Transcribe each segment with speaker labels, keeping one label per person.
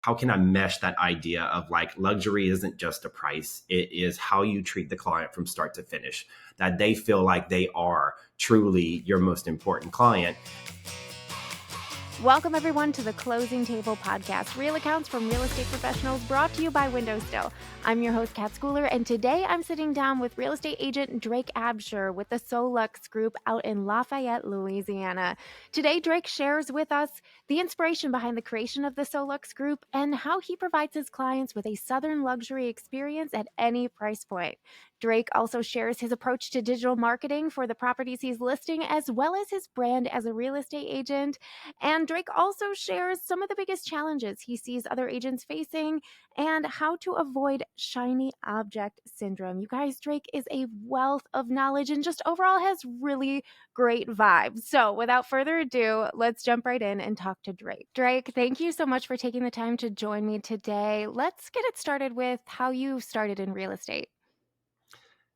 Speaker 1: how can I mesh that idea of like luxury isn't just a price, it is how you treat the client from start to finish, that they feel like they are truly your most important client.
Speaker 2: Welcome, everyone, to the Closing Table Podcast, real accounts from real estate professionals, brought to you by WindowStill. I'm your host, Kat Schooler, and today I'm sitting down with real estate agent Drake Abshire with the Solux Group out in Lafayette, Louisiana. Today, Drake shares with us the inspiration behind the creation of the Solux Group and how he provides his clients with a Southern luxury experience at any price point. Drake also shares his approach to digital marketing for the properties he's listing, as well as his brand as a real estate agent. And Drake also shares some of the biggest challenges he sees other agents facing and how to avoid shiny object syndrome. You guys, Drake is a wealth of knowledge and just overall has really great vibes. So without further ado, let's jump right in and talk to Drake. Drake, thank you so much for taking the time to join me today. Let's get it started with how you started in real estate.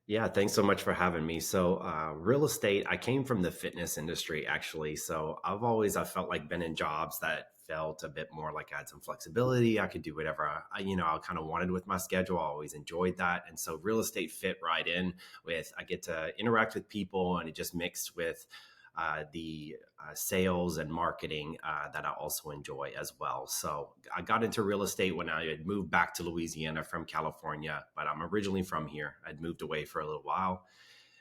Speaker 1: Yeah, thanks so much for having me. So, real estate, I came from the fitness industry actually. So, I felt like been in jobs that felt a bit more like I had some flexibility. I could do whatever I kind of wanted with my schedule. I always enjoyed that. And so, real estate fit right in with I get to interact with people and it just mixed with the sales and marketing that I also enjoy as well. So I got into real estate when I had moved back to Louisiana from California, but I'm originally from here. I'd moved away for a little while.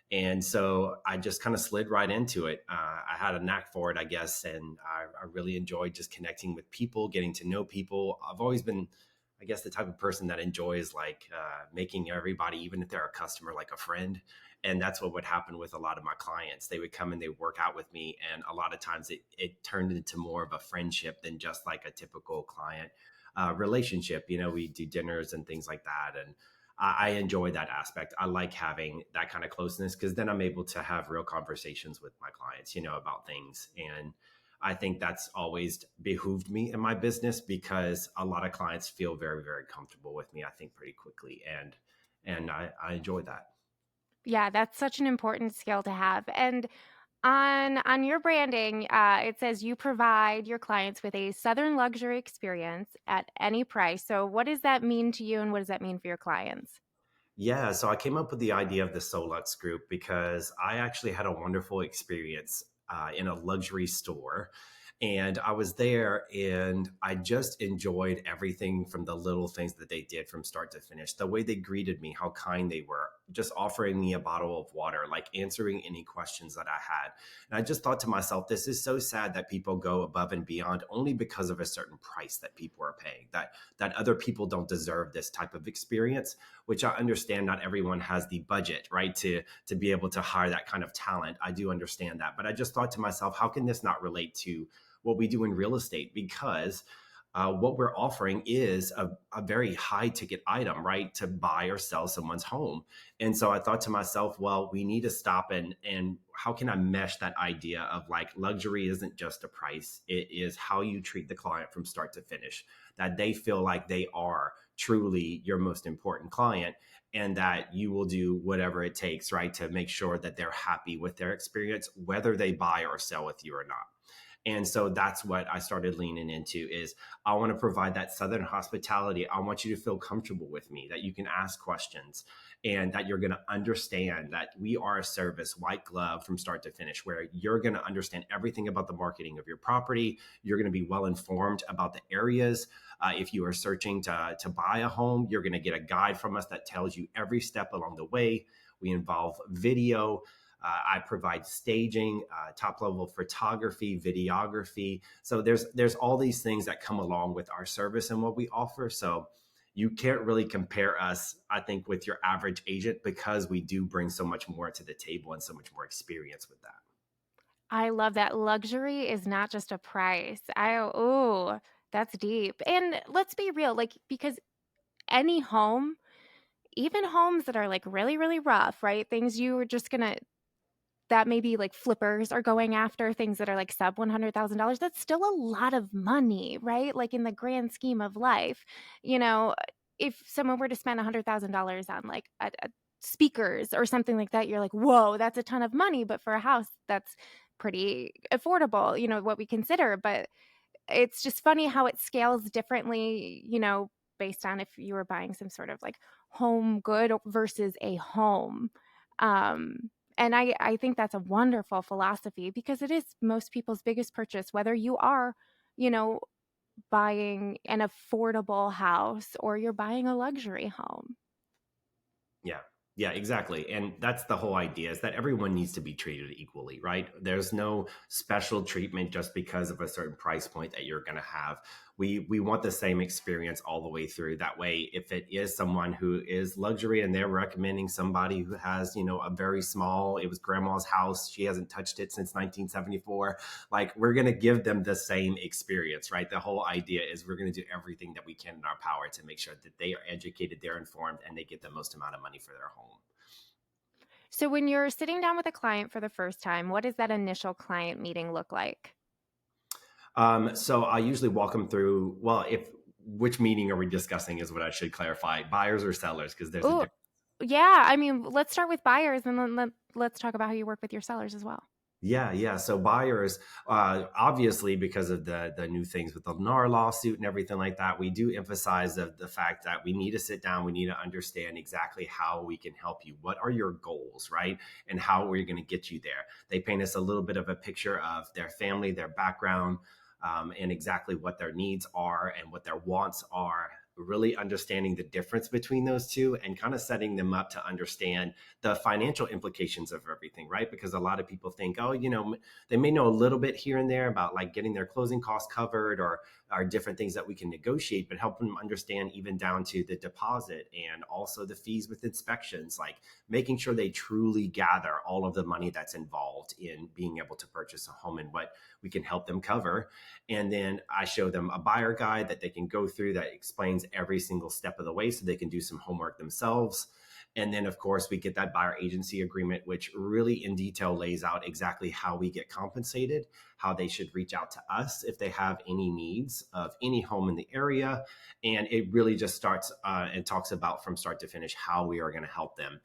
Speaker 1: And so I just kind of slid right into it. I had a knack for it, I guess. And I really enjoyed just connecting with people, getting to know people. I've always been, I guess, the type of person that enjoys like making everybody, even if they're a customer, like a friend. And that's what would happen with a lot of my clients. They would come and they would work out with me. And a lot of times it turned into more of a friendship than just like a typical client relationship. You know, we do dinners and things like that. And I enjoy that aspect. I like having that kind of closeness because then I'm able to have real conversations with my clients, you know, about things. And I think that's always behooved me in my business because a lot of clients feel very, very comfortable with me, I think pretty quickly. And I enjoy that.
Speaker 2: Yeah, that's such an important skill to have. And on your branding, it says you provide your clients with a Southern luxury experience at any price. So what does that mean to you and what does that mean for your clients?
Speaker 1: Yeah, so I came up with the idea of the Solux Group because I actually had a wonderful experience in a luxury store. And I was there and I just enjoyed everything from the little things that they did from start to finish. The way they greeted me, how kind they were, just offering me a bottle of water, like answering any questions that I had. And I just thought to myself, this is so sad that people go above and beyond only because of a certain price that people are paying, that other people don't deserve this type of experience, which I understand not everyone has the budget, right, to be able to hire that kind of talent. I do understand that. But I just thought to myself, how can this not relate to what we do in real estate? Because what we're offering is a very high ticket item, right? To buy or sell someone's home. And so I thought to myself, well, we need to stop and how can I mesh that idea of like luxury isn't just a price, it is how you treat the client from start to finish, that they feel like they are truly your most important client and that you will do whatever it takes, right, to make sure that they're happy with their experience, whether they buy or sell with you or not. And so that's what I started leaning into is I want to provide that Southern hospitality. I want you to feel comfortable with me, that you can ask questions and that you're going to understand that we are a service, white glove from start to finish, where you're going to understand everything about the marketing of your property. You're going to be well informed about the areas. If you are searching to buy a home, you're going to get a guide from us that tells you every step along the way. We involve video. I provide staging, top level photography, videography. So there's all these things that come along with our service and what we offer. So you can't really compare us, I think, with your average agent because we do bring so much more to the table and so much more experience with that.
Speaker 2: I love that luxury is not just a price. Oh, that's deep. And let's be real, like, because any home, even homes that are like really, really rough, right? Things you are just gonna that maybe like flippers are going after, things that are like sub $100,000, that's still a lot of money, right? Like in the grand scheme of life, you know, if someone were to spend $100,000 on like a speakers or something like that, you're like, whoa, that's a ton of money. But for a house, that's pretty affordable, you know, what we consider. But it's just funny how it scales differently, based on if you were buying some sort of like home good versus a home. And I think that's a wonderful philosophy because it is most people's biggest purchase, whether you are, you know, buying an affordable house or you're buying a luxury home.
Speaker 1: Yeah. Yeah, exactly. And that's the whole idea, is that everyone needs to be treated equally, right? There's no special treatment just because of a certain price point that you're going to have. We want the same experience all the way through. That way, if it is someone who is luxury and they're recommending somebody who has, a very small, it was grandma's house, she hasn't touched it since 1974, like we're going to give them the same experience, right? The whole idea is we're going to do everything that we can in our power to make sure that they are educated, they're informed, and they get the most amount of money for their home.
Speaker 2: So when you're sitting down with a client for the first time, what does that initial client meeting look like?
Speaker 1: So I usually walk them through, well, if which meeting are we discussing is what I should clarify, buyers or sellers, because there's a
Speaker 2: Oh,
Speaker 1: difference.
Speaker 2: yeah. I mean, let's start with buyers and then let's talk about how you work with your sellers as well.
Speaker 1: Yeah, yeah. So buyers, obviously, because of the new things with the NAR lawsuit and everything like that, we do emphasize the fact that we need to sit down. We need to understand exactly how we can help you. What are your goals, right? And how we're going to get you there. They paint us a little bit of a picture of their family, their background, and exactly what their needs are and what their wants are. Really understanding the difference between those two and kind of setting them up to understand the financial implications of everything, right? Because a lot of people think, oh, they may know a little bit here and there about like getting their closing costs covered or different things that we can negotiate, but help them understand even down to the deposit and also the fees with inspections, like making sure they truly gather all of the money that's involved in being able to purchase a home and what we can help them cover. And then I show them a buyer guide that they can go through that explains every single step of the way so they can do some homework themselves. And then, of course, we get that buyer agency agreement, which really in detail lays out exactly how we get compensated, how they should reach out to us if they have any needs of any home in the area. And it really just starts and talks about from start to finish how we are going to help them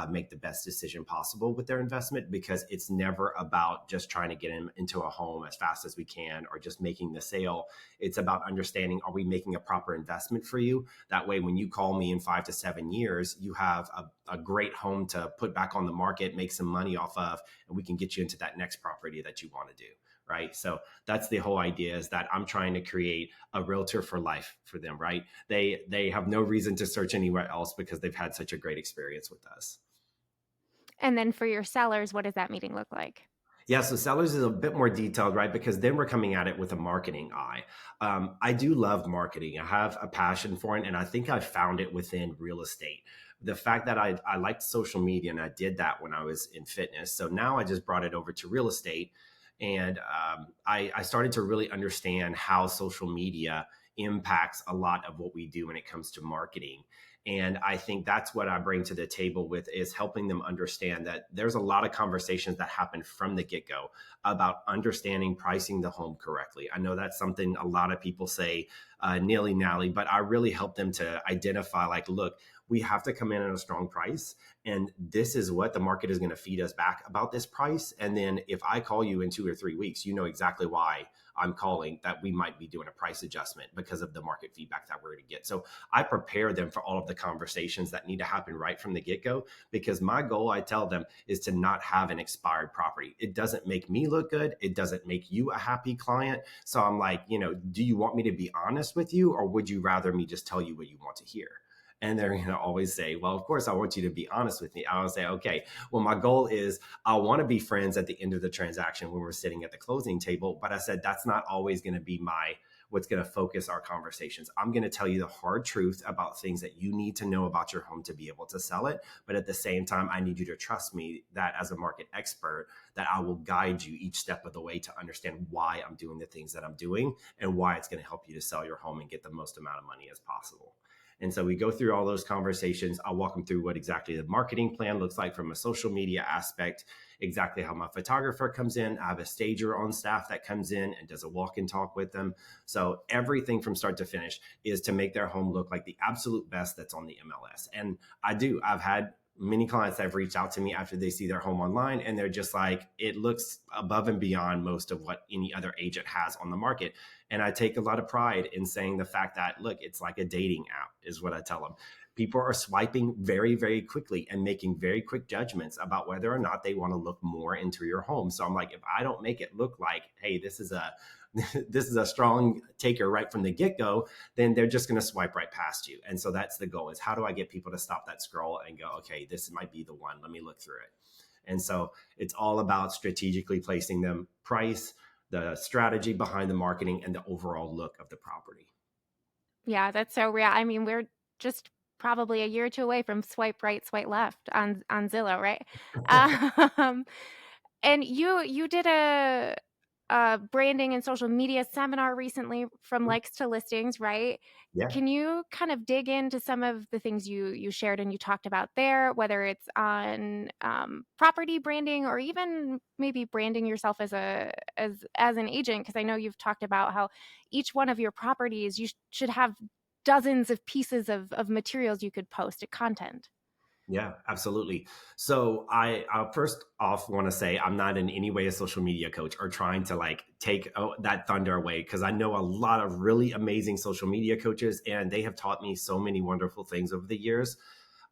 Speaker 1: make the best decision possible with their investment, because it's never about just trying to get them into a home as fast as we can or just making the sale. It's about understanding, are we making a proper investment for you? That way, when you call me in 5 to 7 years, you have a great home to put back on the market, make some money off of, and we can get you into that next property that you want to do. Right. So that's the whole idea, is that I'm trying to create a realtor for life for them. Right. They have no reason to search anywhere else because they've had such a great experience with us.
Speaker 2: And then for your sellers, what does that meeting look like?
Speaker 1: Yeah, so sellers is a bit more detailed, right? Because then we're coming at it with a marketing eye. I do love marketing. I have a passion for it, and I think I found it within real estate. The fact that I liked social media, and I did that when I was in fitness. So now I just brought it over to real estate, and I started to really understand how social media impacts a lot of what we do when it comes to marketing. And I think that's what I bring to the table with, is helping them understand that there's a lot of conversations that happen from the get-go about understanding pricing the home correctly. I know that's something a lot of people say nilly-nally, but I really help them to identify, like, look, we have to come in at a strong price, and this is what the market is going to feed us back about this price. And then if I call you in 2 or 3 weeks, you know exactly why I'm calling, that we might be doing a price adjustment because of the market feedback that we're going to get. So I prepare them for all of the conversations that need to happen right from the get-go, because my goal, I tell them, is to not have an expired property. It doesn't make me look good. It doesn't make you a happy client. So I'm like, do you want me to be honest with you, or would you rather me just tell you what you want to hear? And they're going to always say, well, of course, I want you to be honest with me. I will say, okay, well, my goal is I want to be friends at the end of the transaction when we're sitting at the closing table. But I said, that's not always going to be what's going to focus our conversations. I'm going to tell you the hard truth about things that you need to know about your home to be able to sell it. But at the same time, I need you to trust me that as a market expert, that I will guide you each step of the way to understand why I'm doing the things that I'm doing and why it's going to help you to sell your home and get the most amount of money as possible. And so we go through all those conversations. I'll walk them through what exactly the marketing plan looks like from a social media aspect, exactly how my photographer comes in. I have a stager on staff that comes in and does a walk and talk with them. So everything from start to finish is to make their home look like the absolute best that's on the MLS. And I've had many clients that have reached out to me after they see their home online, and they're just like, it looks above and beyond most of what any other agent has on the market. And I take a lot of pride in saying the fact that, look, it's like a dating app, is what I tell them. People are swiping very, very quickly and making very quick judgments about whether or not they want to look more into your home. So I'm like, if I don't make it look like, hey, this is a this is a strong taker right from the get-go, then they're just going to swipe right past you. And so that's the goal, is how do I get people to stop that scroll and go, okay, this might be the one, let me look through it. And so it's all about strategically placing them, price, the strategy behind the marketing, and the overall look of the property.
Speaker 2: Yeah, that's so real. I mean, we're just probably a year or two away from swipe right, swipe left on Zillow, right? Um, and you did a branding and social media seminar recently, from likes to listings, right?
Speaker 1: Yeah.
Speaker 2: Can you kind of dig into some of the things you shared and you talked about there, whether it's on property branding or even maybe branding yourself as an agent? Because I know you've talked about how each one of your properties, you should have dozens of pieces of materials you could post at content.
Speaker 1: Yeah, absolutely. So I first off want to say I'm not in any way a social media coach or trying to like take that thunder away, because I know a lot of really amazing social media coaches, and they have taught me so many wonderful things over the years.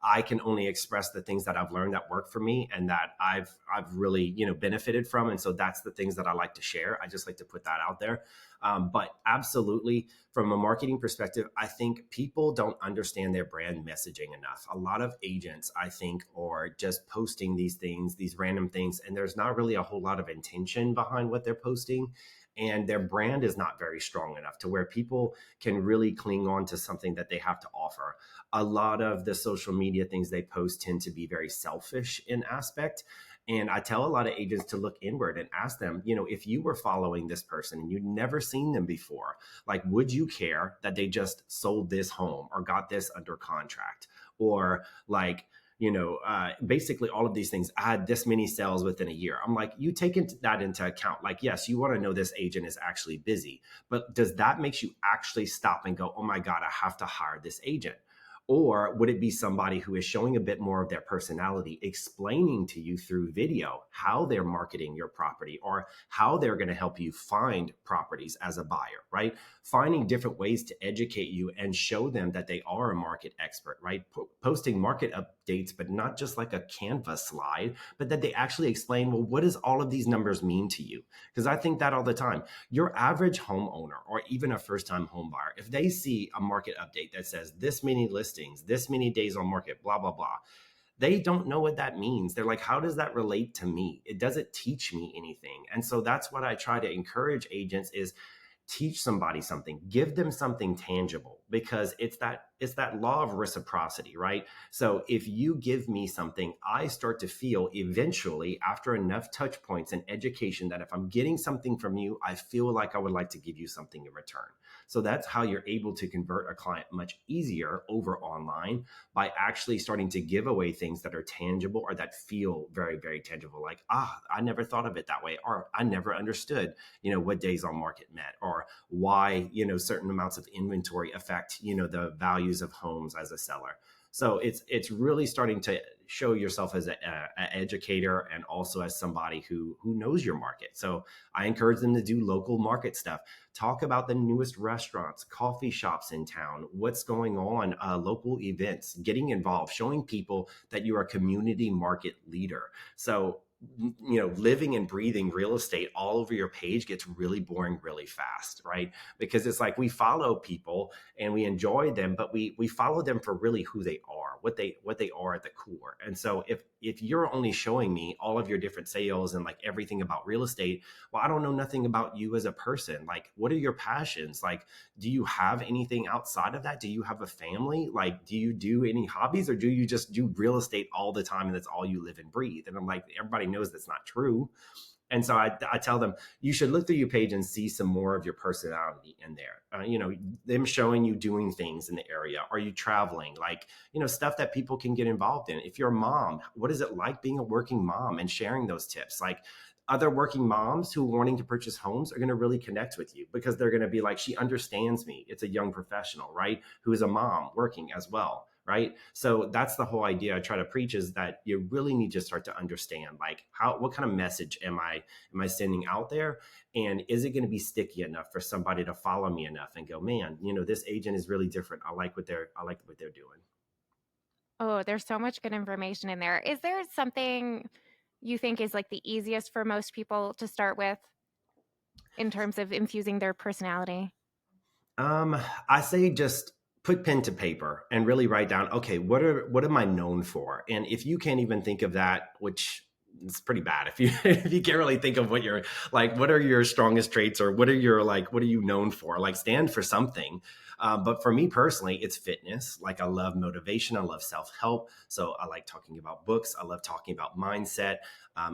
Speaker 1: I can only express the things that I've learned that work for me and that I've really, benefited from. And so that's the things that I like to share. I just like to put that out there. But absolutely, from a marketing perspective, I think people don't understand their brand messaging enough. A lot of agents, I think, are just posting these things, these random things, and there's not really a whole lot of intention behind what they're posting. And their brand is not very strong enough to where people can really cling on to something that they have to offer. A lot of the social media things they post tend to be very selfish in aspect. And I tell a lot of agents to look inward and ask them, if you were following this person and you'd never seen them before, like, would you care that they just sold this home or got this under contract? Or like, basically all of these things, I had this many sales within a year. I'm like, you take that into account. Like, yes, you want to know this agent is actually busy, but does that make you actually stop and go, oh my God, I have to hire this agent? Or would it be somebody who is showing a bit more of their personality, explaining to you through video how they're marketing your property or how they're going to help you find properties as a buyer, right? Finding different ways to educate you and show them that they are a market expert, right? Posting market updates, but not just like a Canva slide, but that they actually explain, well, what does all of these numbers mean to you? Because I think that all the time. Your average homeowner or even a first-time home buyer, if they see a market update that says this many listings, this many days on market, blah, blah, blah, they don't know what that means. They're like, how does that relate to me? It doesn't teach me anything. And so that's what I try to encourage agents is teach somebody something, give them something tangible, because it's that law of reciprocity, right? So if you give me something, I start to feel eventually after enough touch points and education that if I'm getting something from you, I feel like I would like to give you something in return. So that's how you're able to convert a client much easier over online, by actually starting to give away things that are tangible or that feel very, very tangible. Like, I never thought of it that way, or I never understood, what days on market meant, or why, certain amounts of inventory affect, the values of homes as a seller. So it's really starting to show yourself as an educator and also as somebody who knows your market. So I encourage them to do local market stuff. Talk about the newest restaurants, coffee shops in town, what's going on, local events, getting involved, showing people that you are a community market leader. So living and breathing real estate all over your page gets really boring really fast, right? Because it's like we follow people and we enjoy them, but we follow them for really who they are, what they are at the core. And so if you're only showing me all of your different sales and like everything about real estate, well, I don't know nothing about you as a person. Like, what are your passions? Like, do you have anything outside of that? Do you have a family? Like, do you do any hobbies, or do you just do real estate all the time and that's all you live and breathe? And I'm like, everybody knows that's not true. And so I tell them, you should look through your page and see some more of your personality in there. Them showing you doing things in the area. Are you traveling? Like, stuff that people can get involved in. If you're a mom, what is it like being a working mom, and sharing those tips? Like, other working moms who are wanting to purchase homes are going to really connect with you, because they're going to be like, she understands me. It's a young professional, right? Who is a mom working as well. right? So that's the whole idea I try to preach, is that you really need to start to understand, like, what kind of message am I sending out there, and is it going to be sticky enough for somebody to follow me enough and go, man, this agent is really different. I like what they're doing.
Speaker 2: Oh, there's so much good information in there. Is there something you think is like the easiest for most people to start with in terms of infusing their personality?
Speaker 1: Um, I say just put pen to paper and really write down, okay, what am I known for? And if you can't even think of that, which is pretty bad, if you if you can't really think of what you're like, what are your strongest traits, or what are you known for? Like, stand for something. But for me personally, it's fitness. Like, I love motivation. I love self help. So I like talking about books. I love talking about mindset.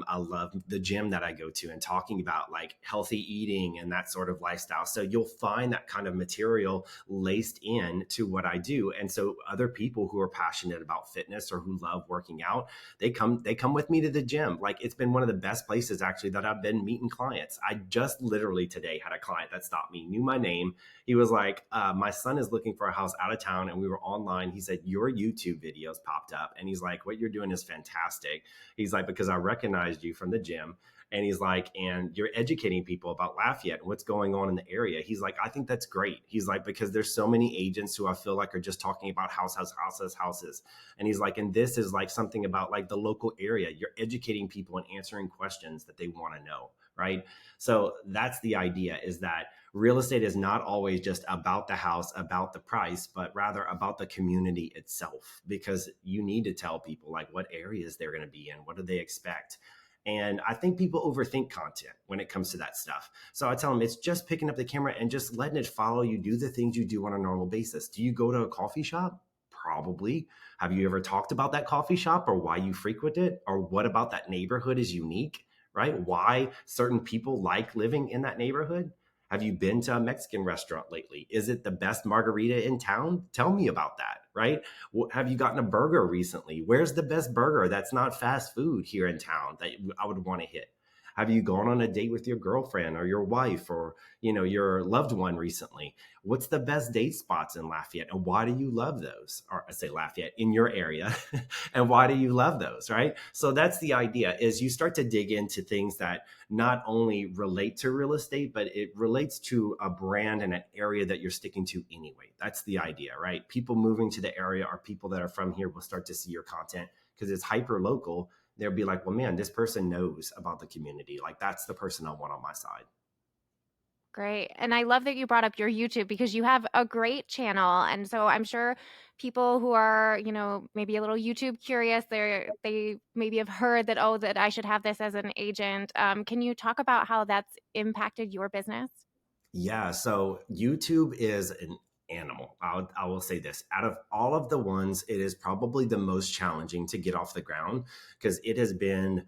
Speaker 1: I love the gym that I go to and talking about like healthy eating and that sort of lifestyle. So you'll find that kind of material laced in to what I do. And so other people who are passionate about fitness or who love working out, they come with me to the gym. Like, it's been one of the best places actually that I've been meeting clients. I just literally today had a client that stopped me, knew my name. He was like, my son is looking for a house out of town, and we were online. He said, your YouTube videos popped up, and he's like, what you're doing is fantastic. He's like, because I recognized you from the gym. And he's like, and you're educating people about Lafayette and what's going on in the area. He's like, I think that's great. He's like, because there's so many agents who I feel like are just talking about houses. And he's like, and this is like something about like the local area. You're educating people and answering questions that they want to know. Right. So that's the idea, is that real estate is not always just about the house, about the price, but rather about the community itself, because you need to tell people like what areas they're going to be in, what do they expect. And I think people overthink content when it comes to that stuff. So I tell them it's just picking up the camera and just letting it follow you, do the things you do on a normal basis. Do you go to a coffee shop? Probably. Have you ever talked about that coffee shop, or why you frequent it, or what about that neighborhood is unique, right? Why certain people like living in that neighborhood? Have you been to a Mexican restaurant lately? Is it the best margarita in town? Tell me about that, right? Have you gotten a burger recently? Where's the best burger that's not fast food here in town that I would want to hit? Have you gone on a date with your girlfriend or your wife, or your loved one recently? What's the best date spots in Lafayette, and why do you love those? Or I say Lafayette, in your area, and why do you love those, right? So that's the idea, is you start to dig into things that not only relate to real estate, but it relates to a brand and an area that you're sticking to anyway. That's the idea, right? People moving to the area, or people that are from here, will start to see your content because it's hyper local. They'll be like, well, man, this person knows about the community. Like, that's the person I want on my side.
Speaker 2: Great. And I love that you brought up your YouTube because you have a great channel. And so I'm sure people who are, maybe a little YouTube curious, they maybe have heard that, oh, that I should have this as an agent. Can you talk about how that's impacted your business?
Speaker 1: Yeah. So YouTube is an animal. I will say this: out of all of the ones, it is probably the most challenging to get off the ground, because it has been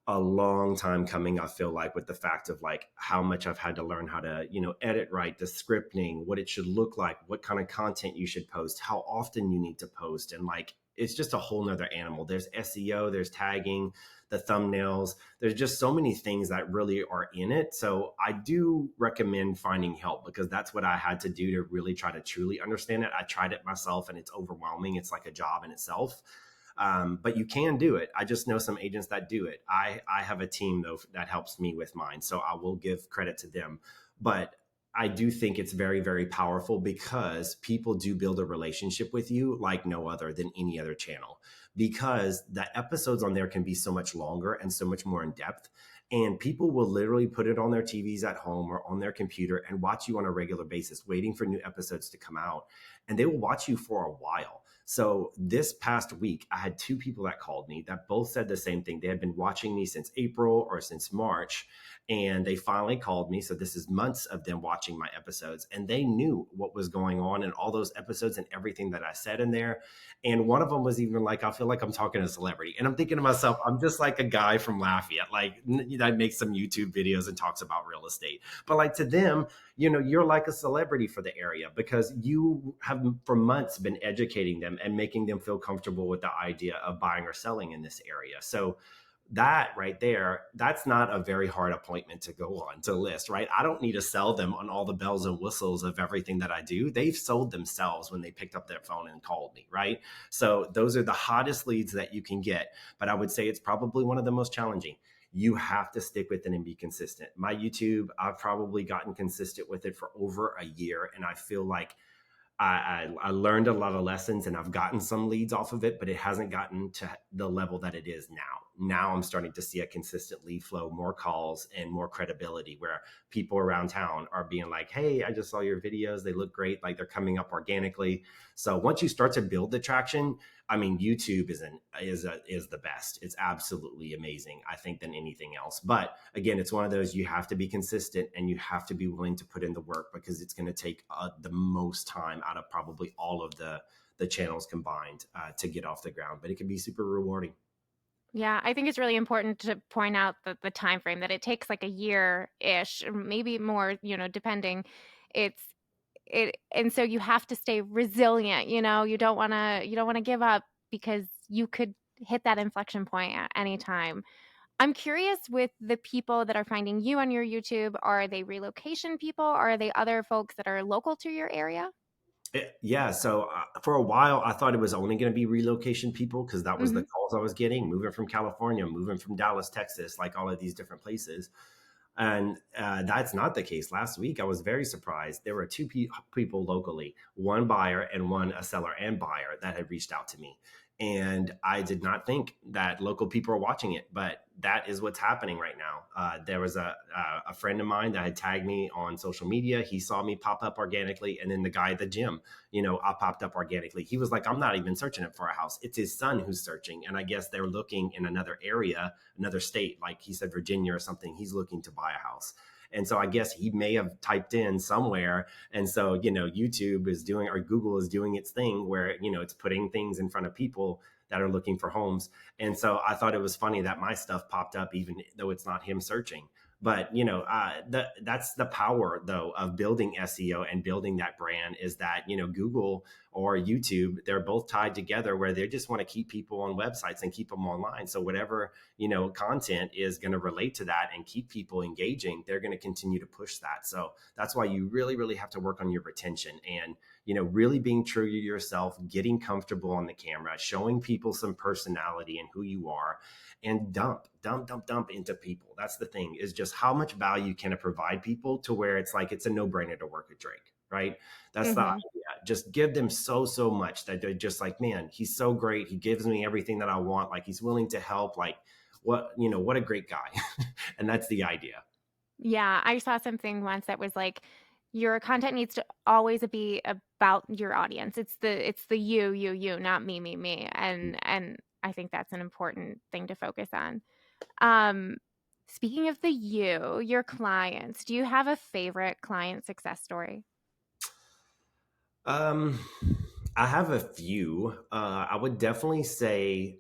Speaker 1: a long time coming. I feel like, with the fact of like how much I've had to learn how to, edit right, the scripting, what it should look like, what kind of content you should post, how often you need to post. And like, it's just a whole nother animal. There's SEO, there's tagging, the thumbnails. There's just so many things that really are in it. So I do recommend finding help, because that's what I had to do to really try to truly understand it. I tried it myself and it's overwhelming. It's like a job in itself. But you can do it. I just know some agents that do it. I have a team though that helps me with mine, so I will give credit to them. But I do think it's very, very powerful, because people do build a relationship with you like no other than any other channel, because the episodes on there can be so much longer and so much more in depth. And people will literally put it on their TVs at home or on their computer and watch you on a regular basis, waiting for new episodes to come out. And they will watch you for a while. So this past week, I had two people that called me that both said the same thing. They had been watching me since April or since March, and they finally called me. So this is months of them watching my episodes, and they knew what was going on in all those episodes and everything that I said in there. And one of them was even like, I feel like I'm talking to a celebrity. And I'm thinking to myself, I'm just like a guy from Lafayette, like that makes some YouTube videos and talks about real estate. But like, to them, you're like a celebrity for the area, because you have for months been educating them and making them feel comfortable with the idea of buying or selling in this area. So that right there, that's not a very hard appointment to go on to list, right? I don't need to sell them on all the bells and whistles of everything that I do. They've sold themselves when they picked up their phone and called me, right? So those are the hottest leads that you can get. But I would say it's probably one of the most challenging. You have to stick with it and be consistent. My YouTube, I've probably gotten consistent with it for over a year. And I feel like I learned a lot of lessons and I've gotten some leads off of it, but it hasn't gotten to the level that it is now. Now I'm starting to see a consistent lead flow, more calls and more credibility where people around town are being like, hey, I just saw your videos. They look great. Like they're coming up organically. So once you start to build the traction, I mean, YouTube is the best. It's absolutely amazing, I think, than anything else. But again, it's one of those you have to be consistent and you have to be willing to put in the work because it's going to take the most time out of probably all of the channels combined to get off the ground. But it can be super rewarding.
Speaker 2: Yeah, I think it's really important to point out the time frame that it takes like a year-ish, or maybe more, depending. It's and so you have to stay resilient, you don't want to give up because you could hit that inflection point at any time. I'm curious with the people that are finding you on your YouTube, are they relocation people? Or are they other folks that are local to your area?
Speaker 1: Yeah. So for a while, I thought it was only going to be relocation people because that was the
Speaker 2: Mhm.
Speaker 1: calls I was getting, moving from California, moving from Dallas, Texas, like all of these different places. And that's not the case. Last week, I was very surprised. There were people locally, one buyer and one a seller and buyer that had reached out to me. And I did not think that local people are watching it, but that is what's happening right now. There was a friend of mine that had tagged me on social media. He saw me pop up organically. And then the guy at the gym, I popped up organically. He was like, I'm not even searching it for a house. It's his son who's searching. And I guess they're looking in another area, another state, like he said, Virginia or something. He's looking to buy a house. And so I guess he may have typed in somewhere. And so, YouTube is doing, or Google is doing its thing where, it's putting things in front of people that are looking for homes. And so I thought it was funny that my stuff popped up, even though it's not him searching. But that's the power though of building SEO and building that brand is that Google or YouTube, they're both tied together where they just want to keep people on websites and keep them online. So whatever content is going to relate to that and keep people engaging, they're going to continue to push that. So that's why you really, really have to work on your retention and really being true to yourself, getting comfortable on the camera, showing people some personality and who you are, and dump into people. That's the thing, is just how much value can it provide people to where it's like it's a no-brainer to work with Drake, right? That's the
Speaker 2: Mhm.
Speaker 1: idea. Just give them so much that they're just like, man, he's so great. He gives me everything that I want. Like he's willing to help. Like what a great guy. And that's the idea.
Speaker 2: Yeah, I saw something once that was like, your content needs to always be about your audience. It's the you, not me, and I think that's an important thing to focus on. Um, Speaking of the your clients, do you have a favorite client success story?
Speaker 1: Um, I have a few. I would definitely say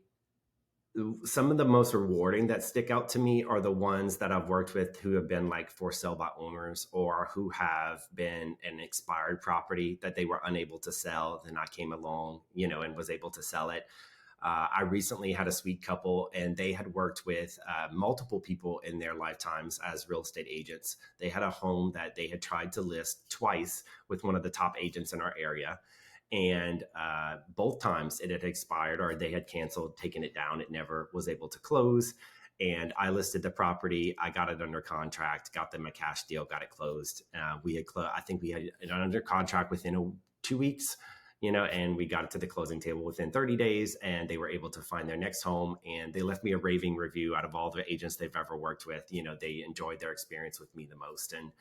Speaker 1: some of the most rewarding that stick out to me are the ones that I've worked with who have been like for sale by owners or who have been an expired property that they were unable to sell. Then I came along, and was able to sell it. I recently had a sweet couple and they had worked with multiple people in their lifetimes as real estate agents. They had a home that they had tried to list twice with one of the top agents in our area. And both times it had expired or they had canceled, taken it down. It never was able to close. And I listed the property. I got it under contract, got them a cash deal, got it closed. I think we had it under contract within 2 weeks, and we got it to the closing table within 30 days and they were able to find their next home. And they left me a raving review. Out of all the agents they've ever worked with, they enjoyed their experience with me the most. And,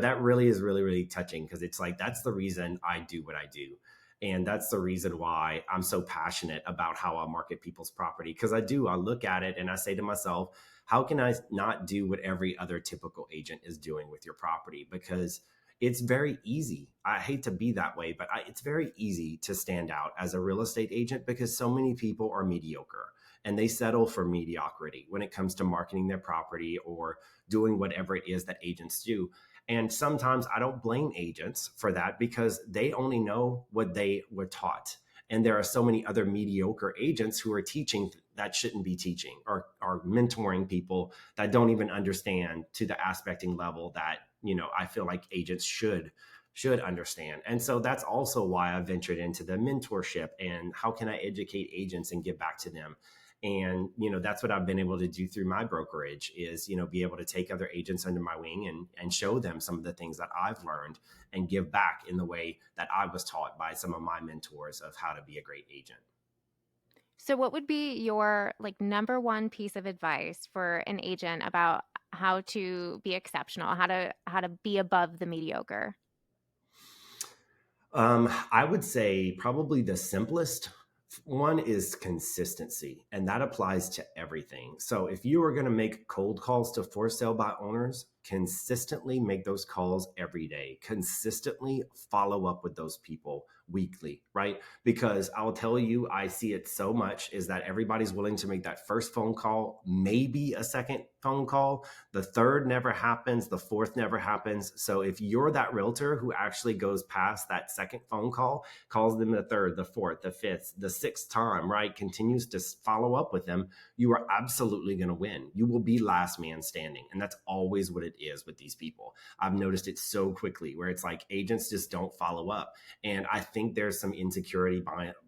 Speaker 1: that really is really, really touching because it's like, that's the reason I do what I do. And that's the reason why I'm so passionate about how I market people's property. Because I look at it and I say to myself, how can I not do what every other typical agent is doing with your property? Because it's very easy. I hate to be that way, but it's very easy to stand out as a real estate agent because so many people are mediocre and they settle for mediocrity when it comes to marketing their property or doing whatever it is that agents do. And sometimes I don't blame agents for that because they only know what they were taught. And there are so many other mediocre agents who are teaching that shouldn't be teaching, or are mentoring people that don't even understand to the aspecting level that, I feel like agents should understand. And so that's also why I ventured into the mentorship and how can I educate agents and give back to them. And that's what I've been able to do through my brokerage is be able to take other agents under my wing and show them some of the things that I've learned and give back in the way that I was taught by some of my mentors of how to be a great agent.
Speaker 2: So what would be your like number one piece of advice for an agent about how to be exceptional, how to be above the mediocre?
Speaker 1: I would say probably the simplest one is consistency, and that applies to everything. So if you are going to make cold calls to for sale by owners, consistently make those calls every day. Consistently follow up with those people weekly, right? Because I'll tell you, I see it so much is that everybody's willing to make that first phone call, maybe a second phone call. The third never happens. The fourth never happens. So if you're that realtor who actually goes past that second phone call, calls them the third, the fourth, the fifth, the sixth time, right? Continues to follow up with them, you are absolutely going to win. You will be last man standing. And that's always what it is with these people. I've noticed it so quickly where it's like agents just don't follow up. And I think there's some insecurity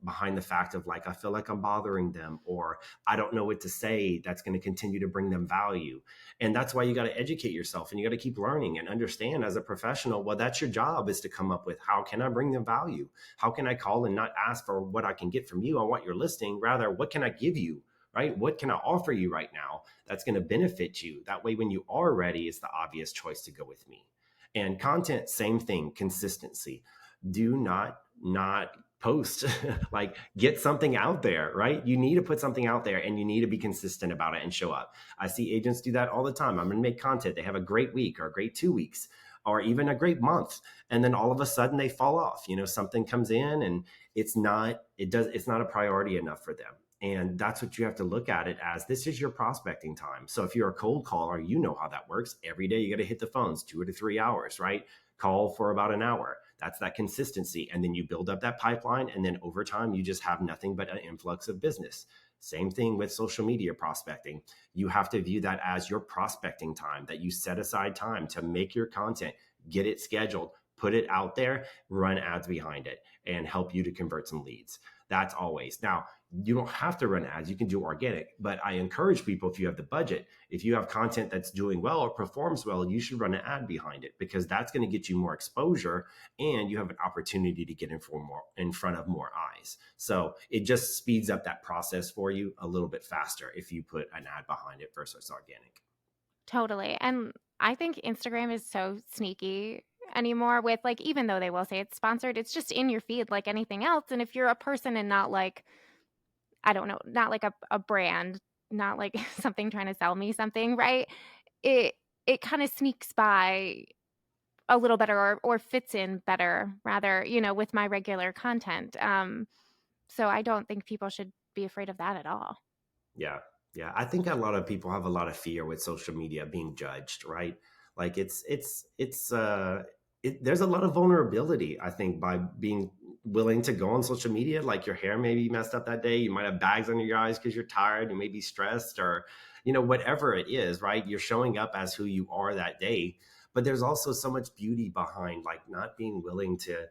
Speaker 1: behind the fact of like, I feel like I'm bothering them, or I don't know what to say that's going to continue to bring them value. And that's why you got to educate yourself and you got to keep learning and understand as a professional, well, that's your job, is to come up with how can I bring them value? How can I call and not ask for what I can get from you on what you're listing? Rather, what can I give you? Right? What can I offer you right now that's going to benefit you? That way, when you are ready, it's the obvious choice to go with me. And content, same thing, consistency. Do not post like get something out there, right? You need to put something out there and you need to be consistent about it and show up. I see agents do that all the time. I'm going to make content. They have a great week or a great 2 weeks or even a great month. And then all of a sudden they fall off, something comes in and it's not a priority enough for them. And that's what you have to look at it as. This is your prospecting time. So if you're a cold caller, you know how that works. Every day you got to hit the phones 2 to 3 hours, right? Call for about an hour. That's that consistency. And then you build up that pipeline. And then over time, you just have nothing but an influx of business. Same thing with social media prospecting. You have to view that as your prospecting time, that you set aside time to make your content, get it scheduled, put it out there, run ads behind it, and help you to convert some leads. That's always. Now, you don't have to run ads. You can do organic, but I encourage people, if you have the budget, if you have content that's doing well or performs well, you should run an ad behind it, because that's going to get you more exposure and you have an opportunity to get in front of more eyes. So it just speeds up that process for you a little bit faster if you put an ad behind it versus organic.
Speaker 2: Totally. And I think Instagram is so sneaky anymore with like, even though they will say it's sponsored, it's just in your feed like anything else. And if you're a person and not like, I don't know, not like a brand, not like something trying to sell me something, right? It it kind of sneaks by a little better, or fits in better rather, with my regular content. So I don't think people should be afraid of that at all.
Speaker 1: Yeah. Yeah. I think a lot of people have a lot of fear with social media being judged, right? Like there's a lot of vulnerability, I think, by being willing to go on social media. Like your hair may be messed up that day. You might have bags under your eyes because you're tired. You may be stressed or, whatever it is, right? You're showing up as who you are that day. But there's also so much beauty behind like not being willing to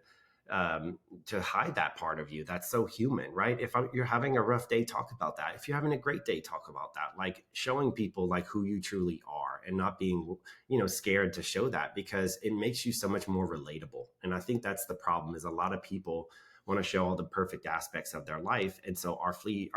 Speaker 1: hide that part of you that's so human, right? If you're having a rough day, talk about that. If you're having a great day, talk about that. Like showing people like who you truly are and not being scared to show that, because it makes you so much more relatable. And I think that's the problem, is a lot of people want to show all the perfect aspects of their life, and so our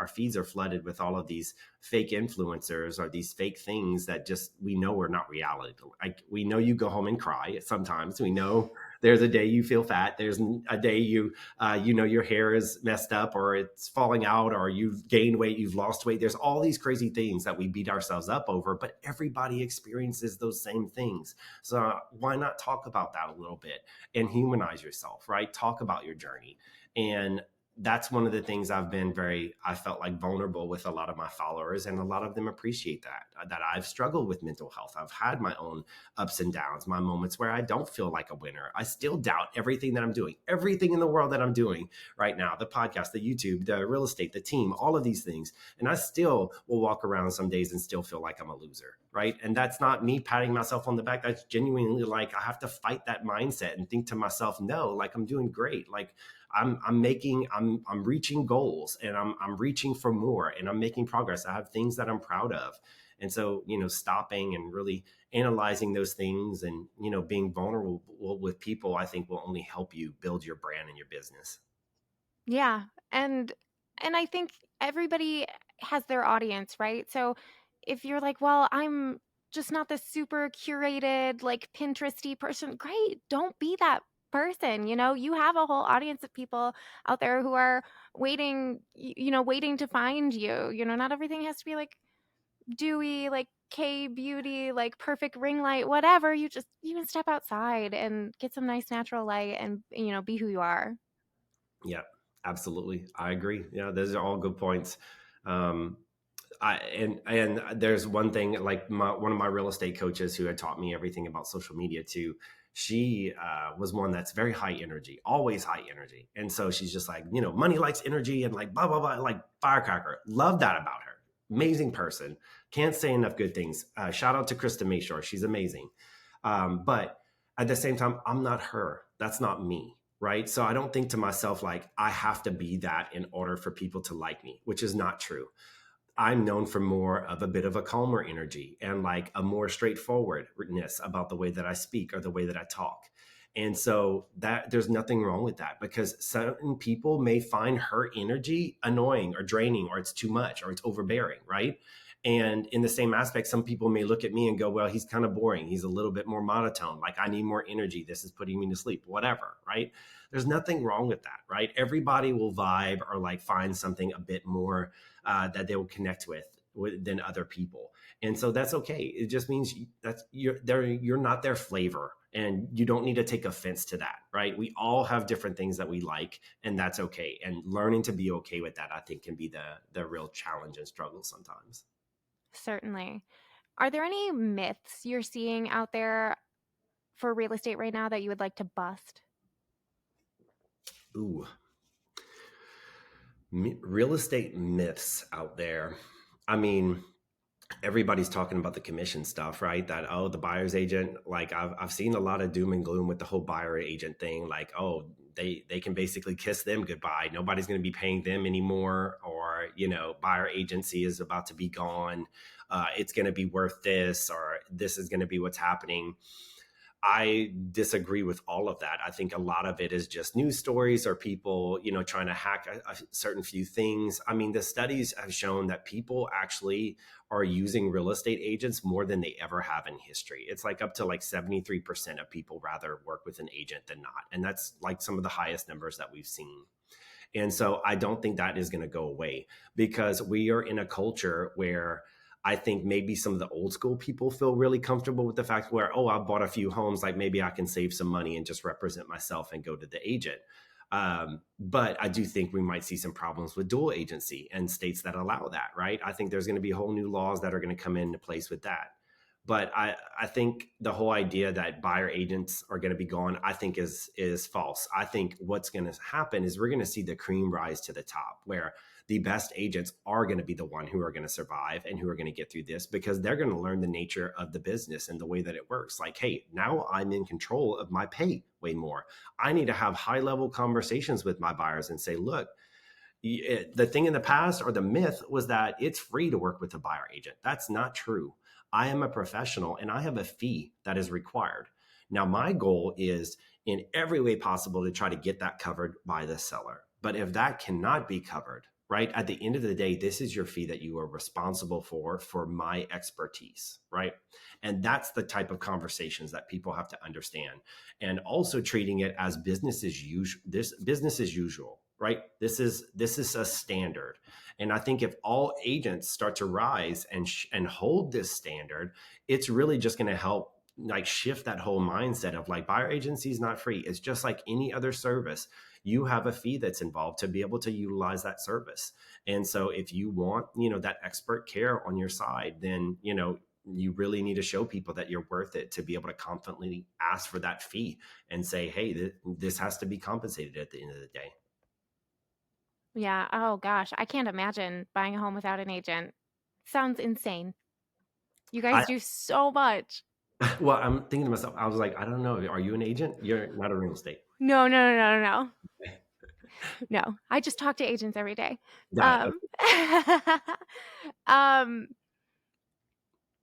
Speaker 1: feeds are flooded with all of these fake influencers or these fake things that just we know are not reality. Like we know you go home and cry sometimes. We know there's a day you feel fat. There's a day your hair is messed up or it's falling out or you've gained weight, you've lost weight. There's all these crazy things that we beat ourselves up over, but everybody experiences those same things. So why not talk about that a little bit and humanize yourself, right? Talk about your journey. And that's one of the things I felt like vulnerable with a lot of my followers, and a lot of them appreciate that I've struggled with mental health. I've had my own ups and downs, my moments where I don't feel like a winner. I still doubt everything that I'm doing, everything in the world that I'm doing right now, the podcast, the YouTube, the real estate, the team, all of these things. And I still will walk around some days and still feel like I'm a loser, right? And that's not me patting myself on the back. That's genuinely like I have to fight that mindset and think to myself, no, like I'm doing great. Like I'm reaching goals, and I'm reaching for more, and I'm making progress. I have things that I'm proud of. And so, stopping and really analyzing those things, and, being vulnerable with people, I think will only help you build your brand and your business.
Speaker 2: Yeah. And I think everybody has their audience, right? So if you're like, well, I'm just not this super curated, like Pinteresty person, great. Don't be that person. You have a whole audience of people out there who are waiting to find you. Not everything has to be like dewy, like K beauty, like perfect ring light, whatever. You can step outside and get some nice natural light and, be who you are.
Speaker 1: Yeah, absolutely. I agree. Yeah, those are all good points. Um, and there's one thing, like one of my real estate coaches who had taught me everything about social media too. She was one that's very high energy, always high energy. And so she's just like, money likes energy, and like blah, blah, blah, like firecracker. Love that about her. Amazing person. Can't say enough good things. Shout out to Krista Mayshore. She's amazing. But at the same time, I'm not her. That's not me. Right. So I don't think to myself, like, I have to be that in order for people to like me, which is not true. I'm known for more of a bit of a calmer energy and like a more straightforwardness about the way that I speak or the way that I talk. And so that there's nothing wrong with that, because certain people may find her energy annoying or draining, or it's too much, or it's overbearing. Right. And in the same aspect, some people may look at me and go, well, he's kind of boring. He's a little bit more monotone. Like, I need more energy. This is putting me to sleep, whatever. Right. There's nothing wrong with that. Right. Everybody will vibe or like find something a bit more that they will connect with than other people. And so that's okay. It just means you're not their flavor, and you don't need to take offense to that, right? We all have different things that we like, and that's okay. And learning to be okay with that, I think, can be the real challenge and struggle sometimes.
Speaker 2: Certainly. Are there any myths you're seeing out there for real estate right now that you would like to bust?
Speaker 1: Ooh, real estate myths out there. I mean, everybody's talking about the commission stuff, right? That, oh, the buyer's agent, like I've seen a lot of doom and gloom with the whole buyer agent thing. Like, oh, they can basically kiss them goodbye. Nobody's going to be paying them anymore. Or, buyer agency is about to be gone. It's going to be worth this, or this is going to be what's happening. I disagree with all of that. I think a lot of it is just news stories, or people, trying to hack a certain few things. I mean, the studies have shown that people actually are using real estate agents more than they ever have in history. It's like up to like 73% of people rather work with an agent than not. And that's like some of the highest numbers that we've seen. And so I don't think that is going to go away, because we are in a culture where I think maybe some of the old school people feel really comfortable with the fact where, oh, I bought a few homes, like maybe I can save some money and just represent myself and go to the agent. But I do think we might see some problems with dual agency and states that allow that, right? I think there's going to be whole new laws that are going to come into place with that. But I think the whole idea that buyer agents are going to be gone, I think is false. I think what's going to happen is we're going to see the cream rise to the top, where the best agents are going to be the one who are going to survive and who are going to get through this, because they're going to learn the nature of the business and the way that it works. Like, hey, now I'm in control of my pay way more. I need to have high level conversations with my buyers and say, look, the thing in the past, or the myth, was that it's free to work with a buyer agent. That's not true. I am a professional and I have a fee that is required. Now, my goal is in every way possible to try to get that covered by the seller. But if that cannot be covered, right, at the end of the day, this is your fee that you are responsible for my expertise, right? And that's the type of conversations that people have to understand. And also treating it as business as usual. This business as usual, right? This is a standard. And I think if all agents start to rise and hold this standard, it's really just going to help like shift that whole mindset of like, buyer agency is not free. It's just like any other service. you have a fee that's involved to be able to utilize that service. And so if you want, that expert care on your side, then, you really need to show people that you're worth it to be able to confidently ask for that fee and say, hey, this has to be compensated at the end of the day.
Speaker 2: Yeah. Oh gosh, I can't imagine buying a home without an agent. Sounds insane. You guys
Speaker 1: I,
Speaker 2: do so much.
Speaker 1: well, I'm thinking to myself, I was like, I don't know. Are you an agent? You're not a real estate.
Speaker 2: No, no, no, no, no, no. No. I just talk to agents every day.
Speaker 1: Got it.
Speaker 2: Um, um,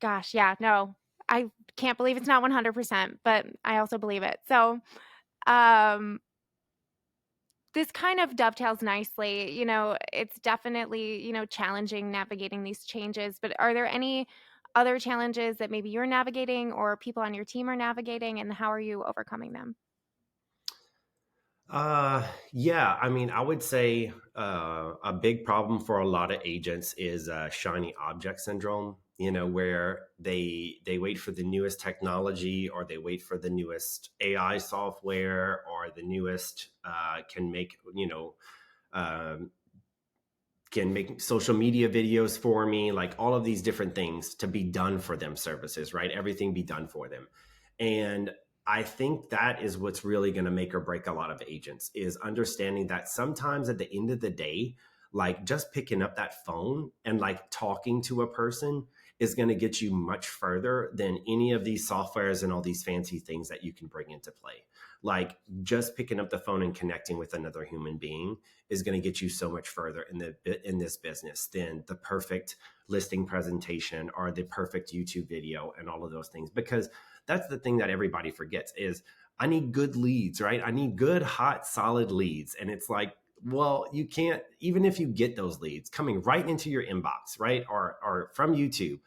Speaker 2: gosh, yeah, no. I can't believe it's not 100%, but I also believe it. So, um, this kind of dovetails nicely. It's definitely, challenging navigating these changes, but are there any other challenges that maybe you're navigating or people on your team are navigating, and how are you overcoming them?
Speaker 1: Yeah, I mean, I would say a big problem for a lot of agents is shiny object syndrome, where they wait for the newest technology, or they wait for the newest AI software, or the newest um, can make social media videos for me, like all of these different things to be done for them, services, right? Everything be done for them. And I think that is what's really going to make or break a lot of agents, is understanding that sometimes at the end of the day, like just picking up that phone and like talking to a person is going to get you much further than any of these softwares and all these fancy things that you can bring into play. Like just picking up the phone and connecting with another human being is going to get you so much further in this business than the perfect listing presentation or the perfect YouTube video and all of those things. Because that's the thing that everybody forgets is I need good leads, right? I need good, hot, solid leads. And it's like, well, you can't, even if you get those leads coming right into your inbox, right? Or from YouTube,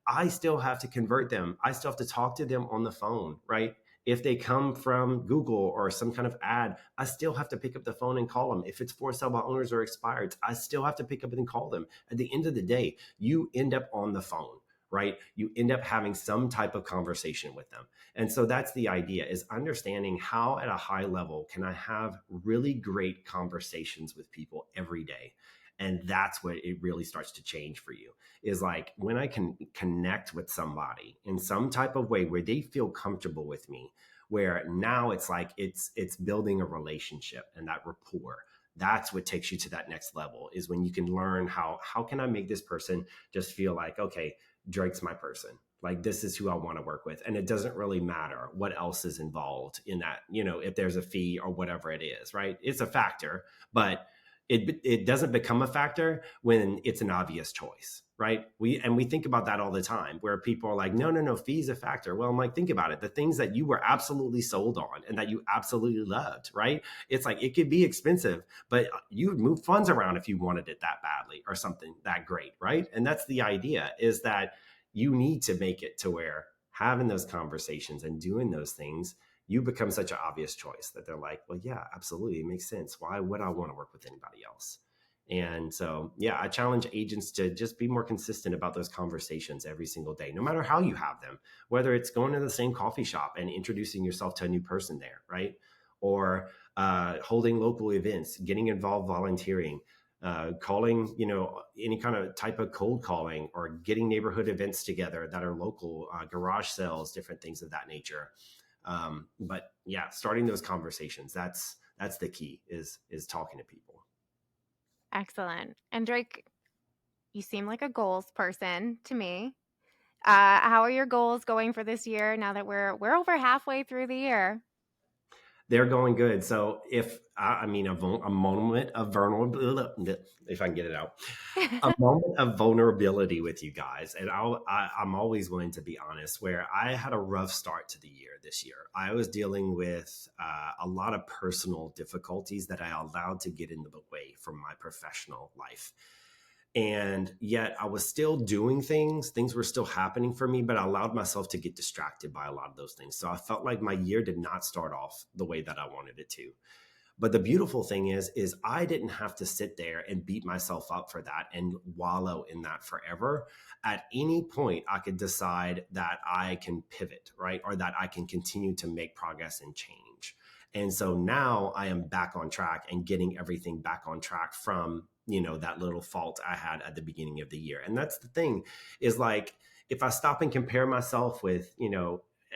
Speaker 1: I still have to convert them. I still have to talk to them on the phone, right? If they come from Google or some kind of ad, I still have to pick up the phone and call them. If it's for sale by owners or expired, I still have to pick up and call them. At the end of the day, you end up on the phone, right? You end up having some type of conversation with them. And so that's the idea, is understanding how at a high level can I have really great conversations with people every day. And that's what it really starts to change for you, is like when I can connect with somebody in some type of way where they feel comfortable with me, where now it's like it's building a relationship and that rapport. That's what takes you to that next level, is when you can learn how can I make this person just feel like, okay, Drake's my person. Like this is who I want to work with. And it doesn't really matter what else is involved in that, if there's a fee or whatever it is, right? It's a factor, but it doesn't become a factor when it's an obvious choice, right? We think about that all the time, where people are like, no, no, no, fee's a factor. Well, I'm like, think about it. The things that you were absolutely sold on and that you absolutely loved, right? It's like, it could be expensive, but you would move funds around if you wanted it that badly or something that great, right? And that's the idea, is that you need to make it to where having those conversations and doing those things, you become such an obvious choice that they're like, well, yeah, absolutely. It makes sense. Why would I want to work with anybody else? And so, yeah, I challenge agents to just be more consistent about those conversations every single day, no matter how you have them, whether it's going to the same coffee shop and introducing yourself to a new person there, right? Or holding local events, getting involved volunteering, calling, any kind of type of cold calling, or getting neighborhood events together that are local, garage sales, different things of that nature. But yeah, starting those conversations, that's the key, is talking to people.
Speaker 2: Excellent. And Drake, you seem like a goals person to me. How are your goals going for this year now that we're over halfway through the year?
Speaker 1: They're going good. So if I mean a moment of vulnerability, if I can get it out, a moment of vulnerability with you guys, and I'm always willing to be honest. Where I had a rough start to the year this year, I was dealing with a lot of personal difficulties that I allowed to get in the way from my professional life. And yet I was still doing things were still happening for me, but I allowed myself to get distracted by a lot of those things. So I felt like my year did not start off the way that I wanted it to. But the beautiful thing is I didn't have to sit there and beat myself up for that and wallow in that forever. At any point, I could decide that I can pivot, right? Or that I can continue to make progress and change. And so now I am back on track and getting everything back on track from, that little fault I had at the beginning of the year. And that's the thing, is like, if I stop and compare myself with,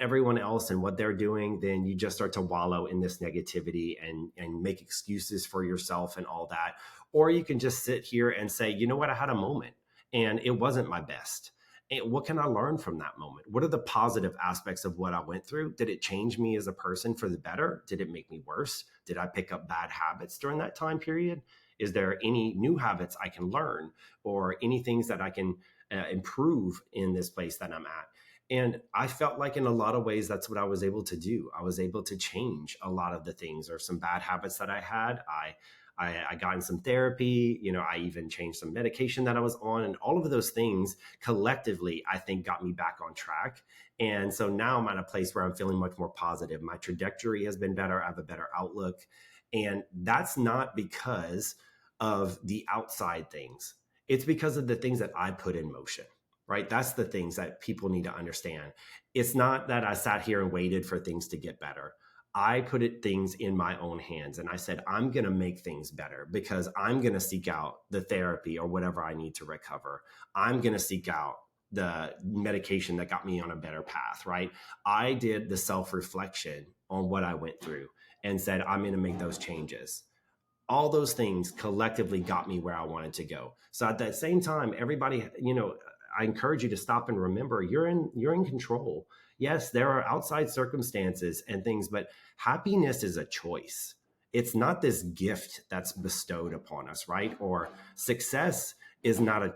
Speaker 1: everyone else and what they're doing, then you just start to wallow in this negativity and make excuses for yourself and all that. Or you can just sit here and say, you know what, I had a moment and it wasn't my best. And what can I learn from that moment? What are the positive aspects of what I went through? Did it change me as a person for the better? Did it make me worse? Did I pick up bad habits during that time period? Is there any new habits I can learn, or any things that I can improve in this place that I'm at? And I felt like in a lot of ways, that's what I was able to do. I was able to change a lot of the things, or some bad habits that I had. I got in some therapy, I even changed some medication that I was on, and all of those things collectively, I think, got me back on track. And so now I'm at a place where I'm feeling much more positive. My trajectory has been better. I have a better outlook. And that's not because of the outside things. It's because of the things that I put in motion, right? That's the things that people need to understand. It's not that I sat here and waited for things to get better. I things in my own hands, and I said, I'm going to make things better because I'm going to seek out the therapy or whatever I need to recover. I'm going to seek out the medication that got me on a better path, right? I did the self reflection on what I went through and said, I'm going to make those changes. All those things collectively got me where I wanted to go. So at that same time, everybody, I encourage you to stop and remember, you're in control. Yes, there are outside circumstances and things, but happiness is a choice. It's not this gift that's bestowed upon us, right? Or success is not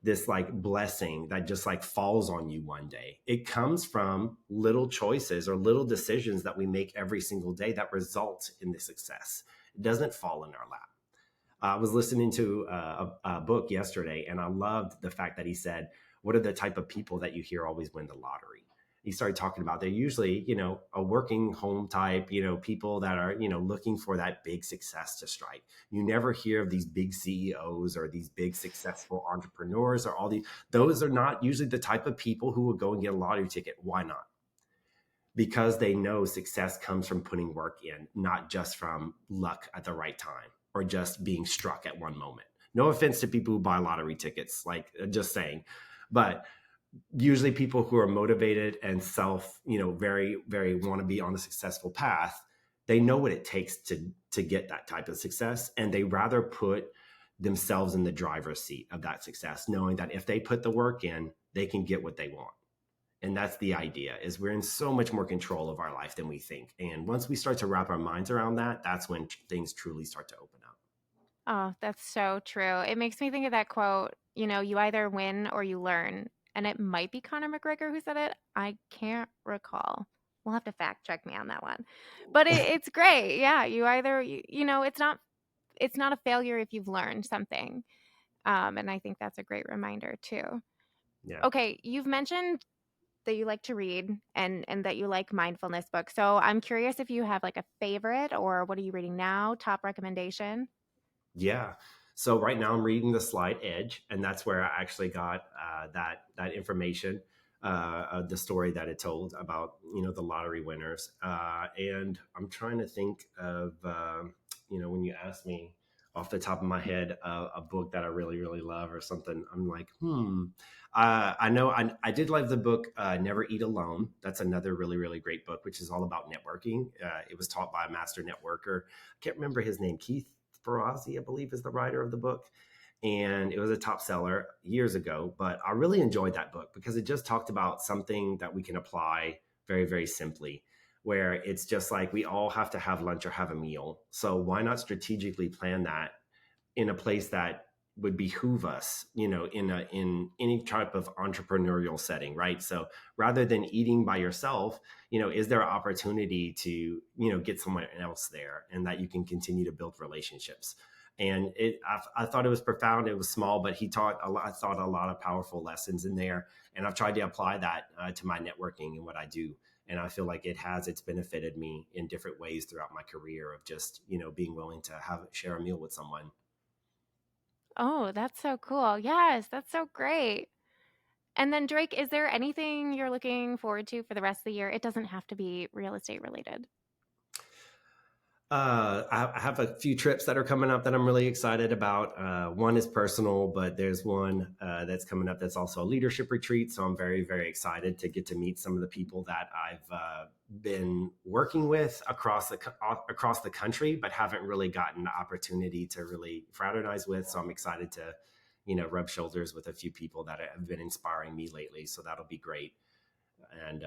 Speaker 1: this like blessing that just like falls on you one day. It comes from little choices or little decisions that we make every single day that result in the success. It doesn't fall in our lap. I was listening to a book yesterday, and I loved the fact that he said, what are the type of people that you hear always win the lottery? He started talking about they're usually, a working home type, people that are, looking for that big success to strike. You never hear of these big CEOs or these big successful entrepreneurs or all these. Those are not usually the type of people who will go and get a lottery ticket. Why not? Because they know success comes from putting work in, not just from luck at the right time or just being struck at one moment. No offense to people who buy lottery tickets, like just saying, but usually people who are motivated and very, very want to be on a successful path, they know what it takes to get that type of success. And they rather put themselves in the driver's seat of that success, knowing that if they put the work in, they can get what they want. And that's the idea, is we're in so much more control of our life than we think. And once we start to wrap our minds around that, that's when things truly start to open up.
Speaker 2: Oh, that's so true. It makes me think of that quote, you either win or you learn. And it might be Conor McGregor who said it. I can't recall. We'll have to fact check me on that one. But it's great. Yeah, you either it's not a failure if you've learned something. And I think that's a great reminder too.
Speaker 1: Yeah.
Speaker 2: Okay, you've mentioned that you like to read and that you like mindfulness books. So I'm curious if you have like a favorite, or what are you reading now? Top recommendation?
Speaker 1: Yeah. So right now I'm reading The Slight Edge, and that's where I actually got that information, the story that it told about the lottery winners. And I'm trying to think of when you ask me off the top of my head a book that I really really love or something. I'm like, I know I did love the book Never Eat Alone. That's another really really great book, which is all about networking. It was taught by a master networker. I can't remember his name. Keith Ferrazzi, I believe, is the writer of the book. And it was a top seller years ago, but I really enjoyed that book because it just talked about something that we can apply very, very simply, where it's just like we all have to have lunch or have a meal. So why not strategically plan that in a place that would behoove us, in any type of entrepreneurial setting, right? So rather than eating by yourself, is there an opportunity to, get someone else there and that you can continue to build relationships? And I thought it was profound. It was small, but he taught a lot. I thought a lot of powerful lessons in there, and I've tried to apply that to my networking and what I do. And I feel like it's benefited me in different ways throughout my career of just being willing to share a meal with someone.
Speaker 2: Oh, that's so cool. Yes, that's so great. And then Drake, is there anything you're looking forward to for the rest of the year? It doesn't have to be real estate related.
Speaker 1: I have a few trips that are coming up that I'm really excited about. One is personal, but there's one that's coming up that's also a leadership retreat. So I'm very, very excited to get to meet some of the people that I've been working with across the country, but haven't really gotten the opportunity to really fraternize with. So I'm excited to, rub shoulders with a few people that have been inspiring me lately. So that'll be great. And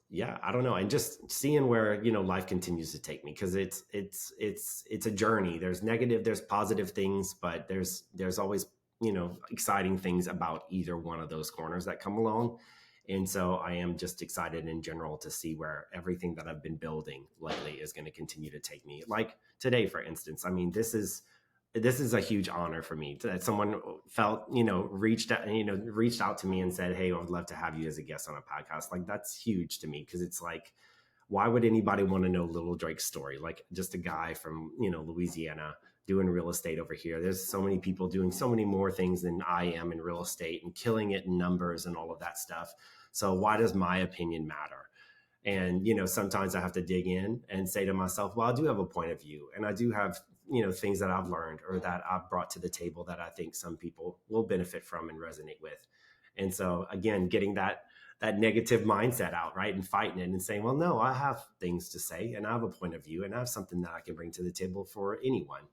Speaker 1: yeah, I don't know, and just seeing where life continues to take me, because it's a journey. There's negative, there's positive things, but there's always exciting things about either one of those corners that come along. And so I am just excited in general to see where everything that I've been building lately is going to continue to take me. Like today, for instance, I mean, this is a huge honor for me that someone felt, reached out to me and said, "Hey, I would love to have you as a guest on a podcast." Like, that's huge to me, because it's like, why would anybody want to know little Drake's story? Like, just a guy from, Louisiana doing real estate over here. There's so many people doing so many more things than I am in real estate and killing it in numbers and all of that stuff. So why does my opinion matter? And sometimes I have to dig in and say to myself, well, I do have a point of view, and I do have things that I've learned or that I've brought to the table that I think some people will benefit from and resonate with. And so again, getting that negative mindset out, right, and fighting it and saying, well, no, I have things to say, and I have a point of view, and I have something that I can bring to the table for anyone.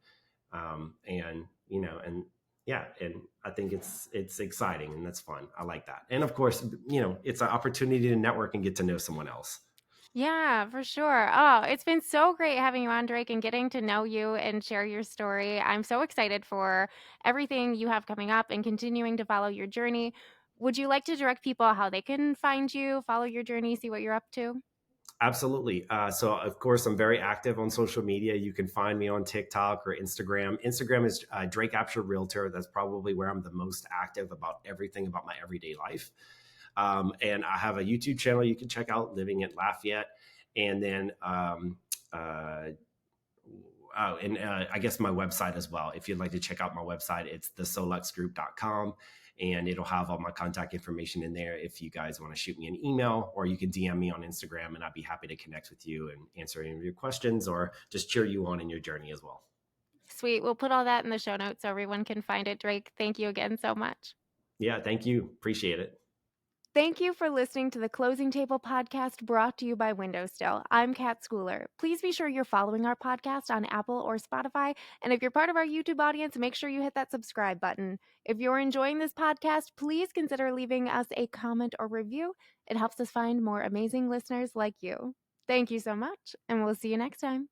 Speaker 1: And and yeah, and I think it's exciting, and that's fun. I like that. And of course, it's an opportunity to network and get to know someone else.
Speaker 2: Yeah, for sure. Oh, it's been so great having you on, Drake, and getting to know you and share your story. I'm so excited for everything you have coming up and continuing to follow your journey. Would you like to direct people how they can find you, follow your journey, see what you're up to?
Speaker 1: Absolutely. So, of course, I'm very active on social media. You can find me on TikTok or Instagram. Instagram is Drake Abshire Realtor. That's probably where I'm the most active about everything about my everyday life. And I have a YouTube channel you can check out, Living at Lafayette. And then and I guess my website as well. If you'd like to check out my website, it's thesoluxgroup.com, and it'll have all my contact information in there if you guys want to shoot me an email, or you can DM me on Instagram, and I'd be happy to connect with you and answer any of your questions or just cheer you on in your journey as well.
Speaker 2: Sweet. We'll put all that in the show notes so everyone can find it. Drake, thank you again so much.
Speaker 1: Yeah, thank you. Appreciate it.
Speaker 2: Thank you for listening to the Closing Table podcast brought to you by WindowStill. I'm Kat Schooler. Please be sure you're following our podcast on Apple or Spotify. And if you're part of our YouTube audience, make sure you hit that subscribe button. If you're enjoying this podcast, please consider leaving us a comment or review. It helps us find more amazing listeners like you. Thank you so much, and we'll see you next time.